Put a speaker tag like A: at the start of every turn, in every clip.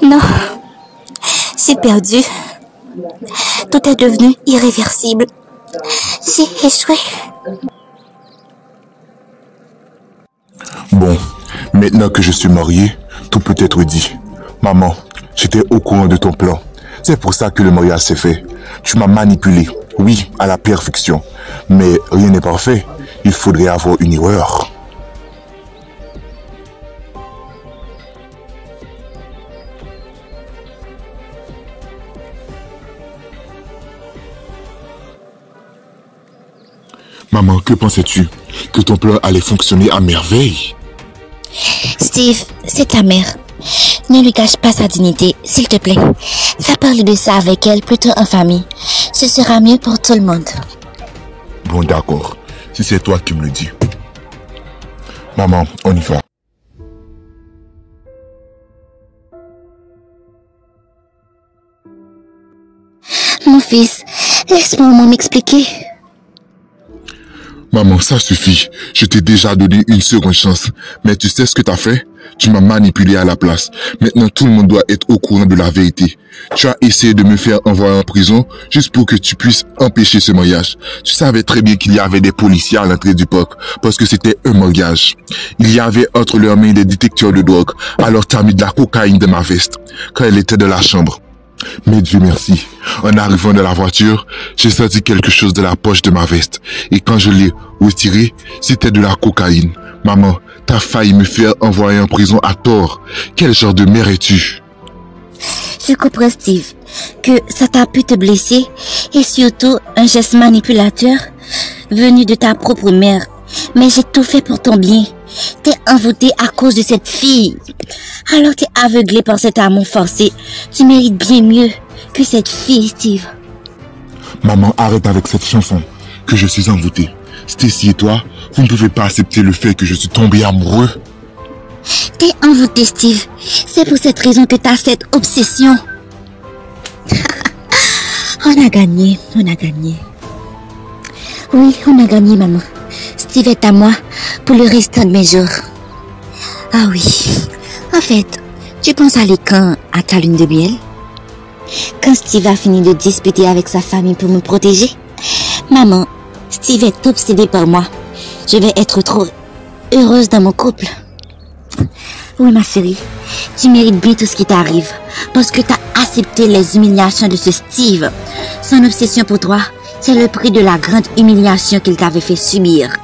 A: Non, j'ai perdu. Tout est devenu irréversible. J'ai échoué.
B: Bon, maintenant que je suis marié, tout peut être dit. Maman, j'étais au courant de ton plan. C'est pour ça que le mariage s'est fait. Tu m'as manipulé, oui, à la perfection. Mais rien n'est parfait. Il faudrait avoir une erreur. Maman, que pensais-tu? Que ton plan allait fonctionner à merveille?
A: Steve, c'est ta mère. Ne lui cache pas sa dignité, s'il te plaît. Fais parler de ça avec elle plutôt en famille. Ce sera mieux pour tout le monde.
B: Bon, d'accord. Si c'est toi qui me le dis. Maman, on y va.
A: Mon fils, laisse-moi m'en expliquer.
B: Maman, ça suffit. Je t'ai déjà donné une seconde chance. Mais tu sais ce que t'as fait? Tu m'as manipulé à la place. Maintenant, tout le monde doit être au courant de la vérité. Tu as essayé de me faire envoyer en prison juste pour que tu puisses empêcher ce mariage. Tu savais très bien qu'il y avait des policiers à l'entrée du parc parce que c'était un mariage. Il y avait entre leurs mains des détecteurs de drogue. Alors tu as mis de la cocaïne dans ma veste quand elle était dans la chambre. Mais Dieu merci, en arrivant dans la voiture, j'ai senti quelque chose de la poche de ma veste. Et quand je l'ai retiré, c'était de la cocaïne. Maman, t'as failli me faire envoyer en prison à tort. Quel genre de mère es-tu?
A: Je comprends, Steve, que ça t'a pu te blesser et surtout un geste manipulateur venu de ta propre mère. Mais j'ai tout fait pour ton bien. T'es envoûté à cause de cette fille. Alors t'es aveuglé par cet amour forcé. Tu mérites bien mieux que cette fille, Steve.
B: Maman, arrête avec cette chanson. Que je suis envoûté. Stacy et toi, vous ne pouvez pas accepter le fait que je suis tombé amoureux.
A: T'es envoûté, Steve. C'est pour cette raison que t'as cette obsession. On a gagné, on a gagné. Oui, on a gagné, maman. Steve est à moi pour le restant de mes jours. Ah oui. En fait, tu penses aller quand à ta lune de miel? Quand Steve a fini de disputer avec sa famille pour me protéger? Maman, Steve est obsédé par moi. Je vais être trop heureuse dans mon couple. Oui, ma chérie. Tu mérites bien tout ce qui t'arrive. Parce que tu as accepté les humiliations de ce Steve. Son obsession pour toi, c'est le prix de la grande humiliation qu'il t'avait fait subir.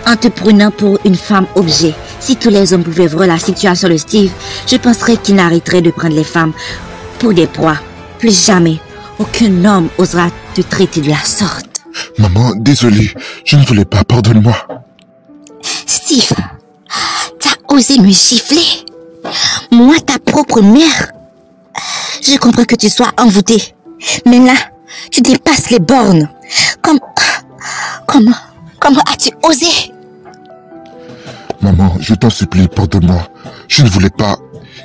A: En te prenant pour une femme objet, si tous les hommes pouvaient voir la situation de Steve, je penserais qu'il n'arrêterait de prendre les femmes pour des proies. Plus jamais, aucun homme osera te traiter de la sorte.
B: Maman, désolé, je ne voulais pas, pardonne-moi.
A: Steve, t'as osé me gifler? Moi, ta propre mère? Je comprends que tu sois envoûté. Mais là, tu dépasses les bornes. Comment as-tu osé?
B: Maman, je t'en supplie, pardonne-moi. Je ne voulais pas.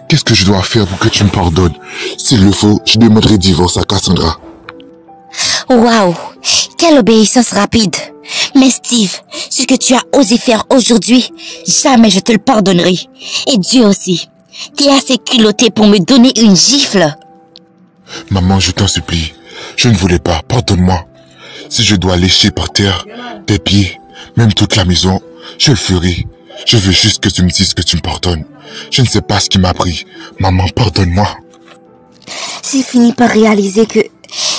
B: Qu'est-ce que je dois faire pour que tu me pardonnes? S'il le faut, je demanderai divorce à Cassandra.
A: Waouh! Quelle obéissance rapide! Mais Steve, ce que tu as osé faire aujourd'hui, jamais je te le pardonnerai. Et Dieu aussi. T'es assez culotté pour me donner une gifle.
B: Maman, je t'en supplie. Je ne voulais pas, pardonne-moi. Si je dois lécher par terre, tes pieds, même toute la maison, je le ferai. Je veux juste que tu me dises que tu me pardonnes. Je ne sais pas ce qui m'a pris. Maman, pardonne-moi.
A: J'ai fini par réaliser que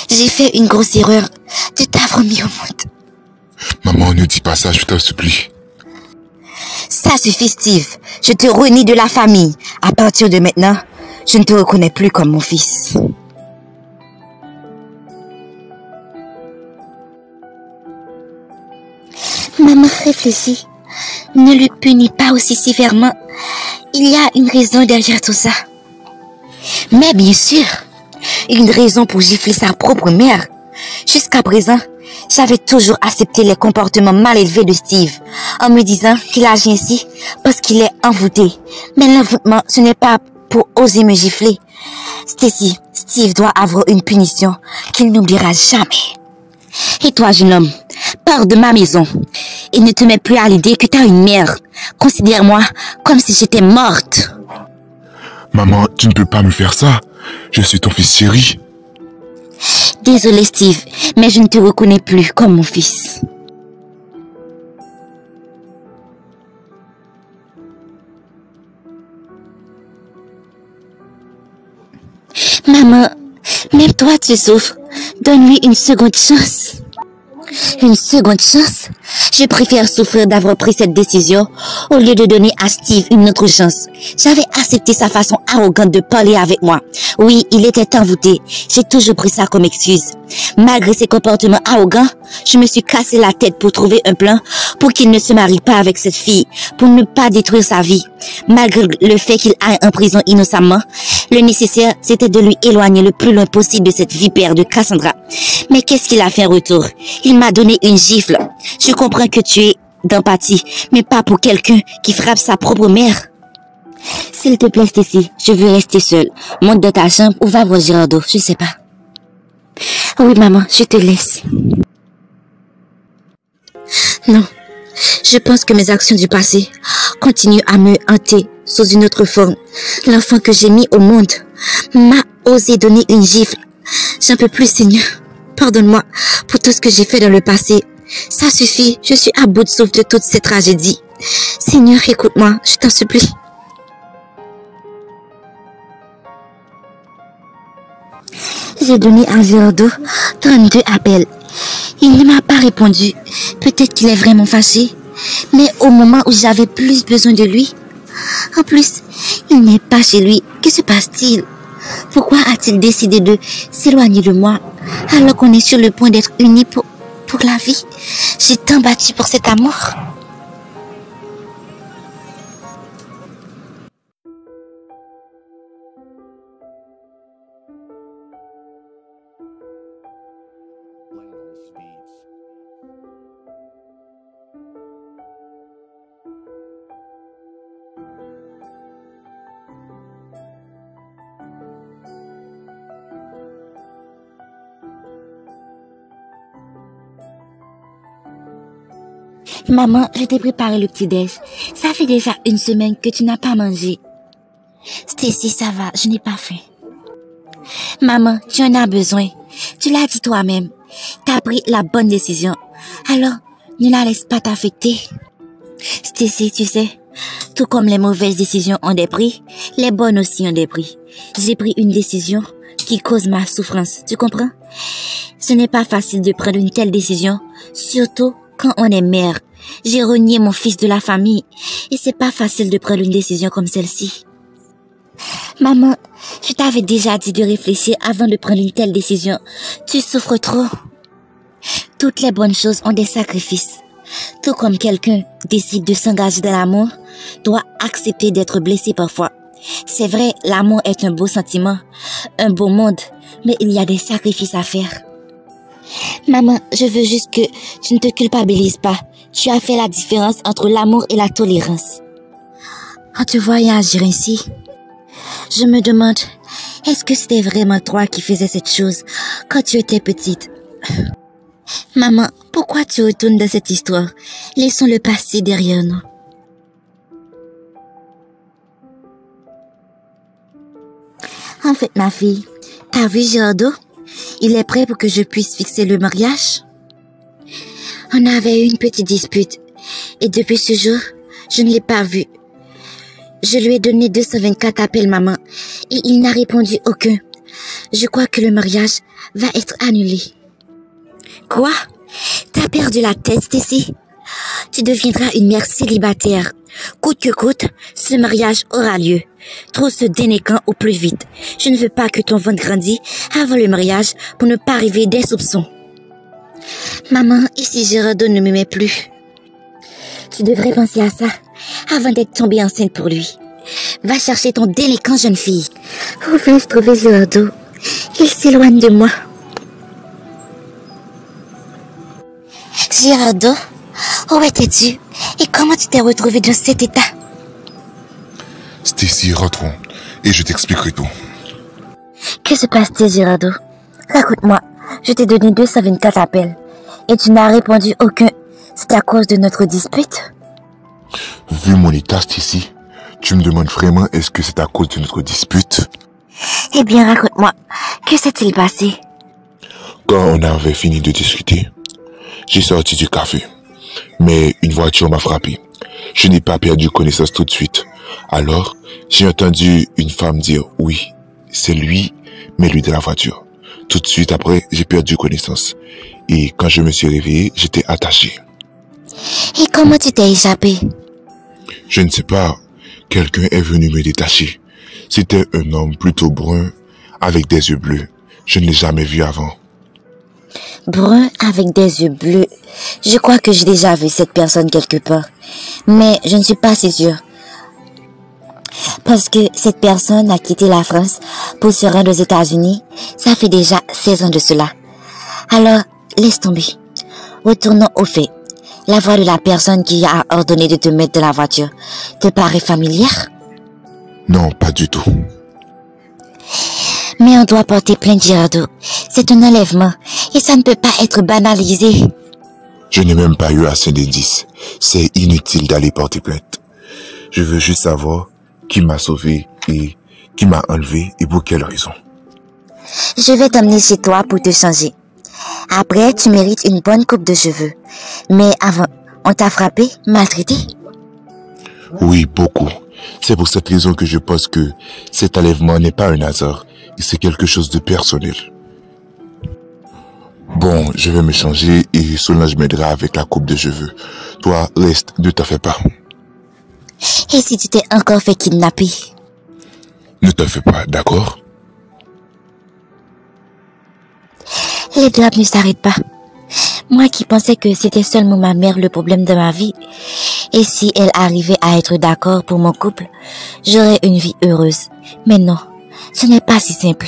A: j'ai fait une grosse erreur de t'avoir mis au monde.
B: Maman, ne dis pas ça, je t'en supplie.
A: Ça suffit, Steve. Je te renie de la famille. À partir de maintenant, je ne te reconnais plus comme mon fils. Maman, réfléchis. Ne le punis pas aussi sévèrement. Il y a une raison derrière tout ça. Mais bien sûr, une raison pour gifler sa propre mère. Jusqu'à présent, j'avais toujours accepté les comportements mal élevés de Steve, en me disant qu'il agit ainsi parce qu'il est envoûté. Mais l'envoûtement, ce n'est pas pour oser me gifler. Stacy, Steve doit avoir une punition qu'il n'oubliera jamais. Et toi, jeune homme, pars de ma maison et ne te mets plus à l'idée que tu as une mère. Considère-moi comme si j'étais morte.
B: Maman, tu ne peux pas me faire ça. Je suis ton fils chéri.
A: Désolée, Steve, mais je ne te reconnais plus comme mon fils. Maman, même toi tu souffres. Donne-lui une seconde chance. Une seconde chance? Je préfère souffrir d'avoir pris cette décision au lieu de donner à Steve une autre chance. J'avais accepté sa façon arrogante de parler avec moi. Oui, il était envoûté. J'ai toujours pris ça comme excuse. Malgré ses comportements arrogants, je me suis cassé la tête pour trouver un plan pour qu'il ne se marie pas avec cette fille, pour ne pas détruire sa vie. Malgré le fait qu'il aille en prison innocemment, le nécessaire, c'était de lui éloigner le plus loin possible de cette vipère de Cassandra. Mais qu'est-ce qu'il a fait en retour? Il m'a donné une gifle. Je comprends que tu es d'empathie, mais pas pour quelqu'un qui frappe sa propre mère. S'il te plaît, Stacy, je veux rester seule. Monte dans ta chambre ou va voir Girardeau, je sais pas. Oui, maman, je te laisse. Non, je pense que mes actions du passé continuent à me hanter sous une autre forme. L'enfant que j'ai mis au monde m'a osé donner une gifle. J'en peux plus, Seigneur. Pardonne-moi pour tout ce que j'ai fait dans le passé. Ça suffit, je suis à bout de souffle de toute cette tragédie. Seigneur, écoute-moi, je t'en supplie. J'ai donné à Girardeau 32 appels. Il ne m'a pas répondu. Peut-être qu'il est vraiment fâché. Mais au moment où j'avais plus besoin de lui, en plus, il n'est pas chez lui. Que se passe-t-il? Pourquoi a-t-il décidé de s'éloigner de moi alors qu'on est sur le point d'être unis pour la vie? J'ai tant battu pour cet amour. Maman, je t'ai préparé le petit-déj. Ça fait déjà une semaine que tu n'as pas mangé. Stacy, ça va, je n'ai pas faim. Maman, tu en as besoin. Tu l'as dit toi-même. Tu as pris la bonne décision. Alors, ne la laisse pas t'affecter. Stacy, tu sais, tout comme les mauvaises décisions ont des prix, les bonnes aussi ont des prix. J'ai pris une décision qui cause ma souffrance, tu comprends? Ce n'est pas facile de prendre une telle décision, surtout quand on est mère. J'ai renié mon fils de la famille et c'est pas facile de prendre une décision comme celle-ci. Maman, je t'avais déjà dit de réfléchir avant de prendre une telle décision. Tu souffres trop. Toutes les bonnes choses ont des sacrifices. Tout comme quelqu'un décide de s'engager dans l'amour, doit accepter d'être blessé parfois. C'est vrai, l'amour est un beau sentiment, un beau monde, mais il y a des sacrifices à faire. Maman, je veux juste que tu ne te culpabilises pas. Tu as fait la différence entre l'amour et la tolérance. En te voyant agir ainsi, je me demande, est-ce que c'était vraiment toi qui faisais cette chose quand tu étais petite? Maman, pourquoi tu retournes dans cette histoire? Laissons le passé derrière nous. En fait, ma fille, t'as vu Girardeau? Il est prêt pour que je puisse fixer le mariage? On avait eu une petite dispute et depuis ce jour, je ne l'ai pas vu. Je lui ai donné 224 appels, maman, et il n'a répondu aucun. Je crois que le mariage va être annulé. Quoi? T'as perdu la tête, Stacy? Tu deviendras une mère célibataire. Coûte que coûte, ce mariage aura lieu. Trouve ce dénéquant au plus vite. Je ne veux pas que ton ventre grandisse avant le mariage pour ne pas arriver des soupçons. Maman, et si Girardeau ne m'aimait plus? Tu devrais penser à ça avant d'être tombée enceinte pour lui. Va chercher ton délinquant jeune fille. Où vais-je trouver Girardeau? Il s'éloigne de moi. Girardeau, où étais-tu? Et comment tu t'es retrouvé dans cet état?
B: Stacy, rentrons et je t'expliquerai tout.
A: Que se passe-t-il, Girardeau? Raconte-moi. Je t'ai donné 224 appels et tu n'as répondu aucun. C'est à cause de notre dispute?
B: Vu mon état, Stacy, Tu me demandes vraiment, est-ce que c'est à cause de notre dispute?
A: Eh bien, raconte-moi, que s'est-il passé?
B: Quand on avait fini de discuter, j'ai sorti du café. Mais une voiture m'a frappé. Je n'ai pas perdu connaissance tout de suite. Alors, j'ai entendu une femme dire « Oui, c'est lui, mais lui de la voiture ». Tout de suite après, j'ai perdu connaissance. Et quand je me suis réveillé, j'étais attaché.
A: Et comment tu t'es échappé?
B: Je ne sais pas. Quelqu'un est venu me détacher. C'était un homme plutôt brun, avec des yeux bleus. Je ne l'ai jamais vu avant.
A: Brun avec des yeux bleus. Je crois que j'ai déjà vu cette personne quelque part. Mais je ne suis pas si sûre. Parce que cette personne a quitté la France pour se rendre aux États-Unis. Ça fait déjà 16 ans de cela. Alors, laisse tomber. Retournons au fait. La voix de la personne qui a ordonné de te mettre dans la voiture te paraît familière?
B: Non, pas du tout.
A: Mais on doit porter plainte, Girardeau. C'est un enlèvement et ça ne peut pas être banalisé.
B: Je n'ai même pas eu assez d'indices. C'est inutile d'aller porter plainte. Je veux juste savoir qui m'a sauvé et qui m'a enlevé et pour quelle raison.
A: Je vais t'emmener chez toi pour te changer. Après, tu mérites une bonne coupe de cheveux. Mais avant, on t'a frappé, maltraité?
B: Oui, beaucoup. C'est pour cette raison que je pense que cet enlèvement n'est pas un hasard. Et c'est quelque chose de personnel. Bon, je vais me changer et Solange m'aidera avec la coupe de cheveux. Toi, reste, ne t'en fais pas.
A: Et si tu t'es encore fait kidnapper?
B: Ne t'en fais pas, d'accord?
A: Les drames ne s'arrêtent pas. Moi qui pensais que c'était seulement ma mère le problème de ma vie. Et si elle arrivait à être d'accord pour mon couple, j'aurais une vie heureuse. Mais non, ce n'est pas si simple.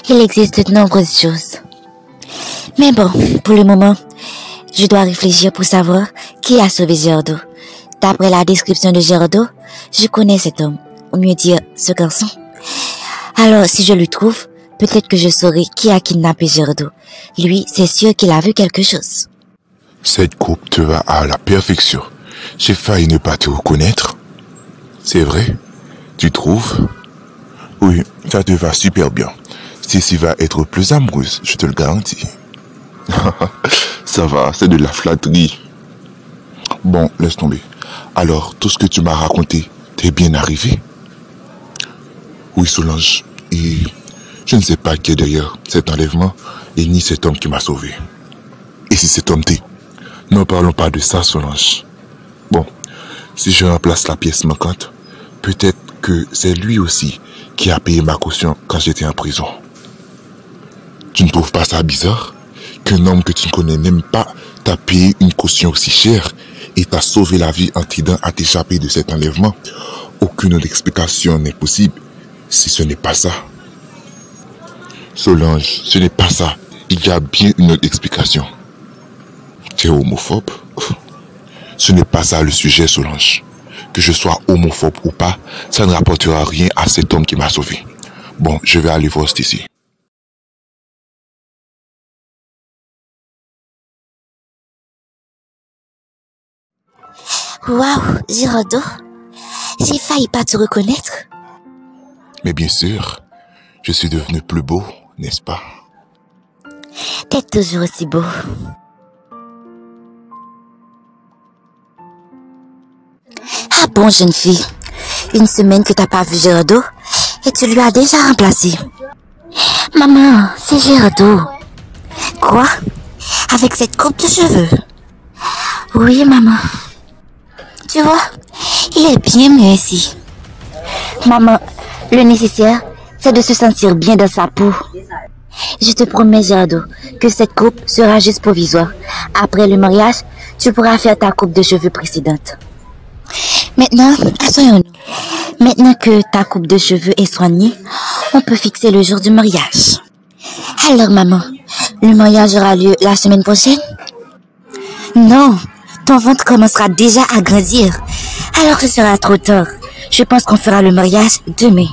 A: Il existe de nombreuses choses. Mais bon, pour le moment, je dois réfléchir pour savoir qui a sauvé Girardeau. D'après la description de Girardeau, je connais cet homme, ou mieux dire, ce garçon. Alors, si je le trouve, peut-être que je saurai qui a kidnappé Girardeau. Lui, c'est sûr qu'il a vu quelque chose.
B: Cette coupe te va à la perfection. J'ai failli ne pas te reconnaître. C'est vrai? Tu trouves? Oui, ça te va super bien. Stacy va être plus amoureuse, je te le garantis. Ça va, c'est de la flatterie. Bon, laisse tomber. Alors, tout ce que tu m'as raconté, t'es bien arrivé? Oui, Solange. Et je ne sais pas qui est derrière cet enlèvement et ni cet homme qui m'a sauvé. Et si cet homme t'est? Ne parlons pas de ça, Solange. Bon, si je remplace la pièce manquante, peut-être que c'est lui aussi qui a payé ma caution quand j'étais en prison. Tu ne trouves pas ça bizarre? Qu'un homme que tu ne connais même pas t'a payé une caution aussi chère et t'a sauvé la vie en t'aidant à t'échapper de cet enlèvement? Aucune autre explication n'est possible si ce n'est pas ça. Solange, ce n'est pas ça. Il y a bien une autre explication. Tu es homophobe? Ce n'est pas ça le sujet, Solange. Que je sois homophobe ou pas, ça ne rapportera rien à cet homme qui m'a sauvé. Bon, je vais aller voir Stacy.
A: Waouh, Girardeau, j'ai failli pas te reconnaître.
B: Mais bien sûr, je suis devenu plus beau, n'est-ce pas?
A: T'es toujours aussi beau. Ah bon, jeune fille, une semaine que t'as pas vu Girardeau et tu lui as déjà remplacé. Maman, c'est Girardeau. Quoi? Avec cette coupe de cheveux? Oui, maman. Tu vois, il est bien mieux ici. Maman, le nécessaire, c'est de se sentir bien dans sa peau. Je te promets, Girardeau, que cette coupe sera juste provisoire. Après le mariage, tu pourras faire ta coupe de cheveux précédente. Maintenant, asseyons-nous. Maintenant que ta coupe de cheveux est soignée, on peut fixer le jour du mariage. Alors, maman, le mariage aura lieu la semaine prochaine? Non, ton ventre commencera déjà à grandir. Alors ce sera trop tard. Je pense qu'on fera le mariage demain.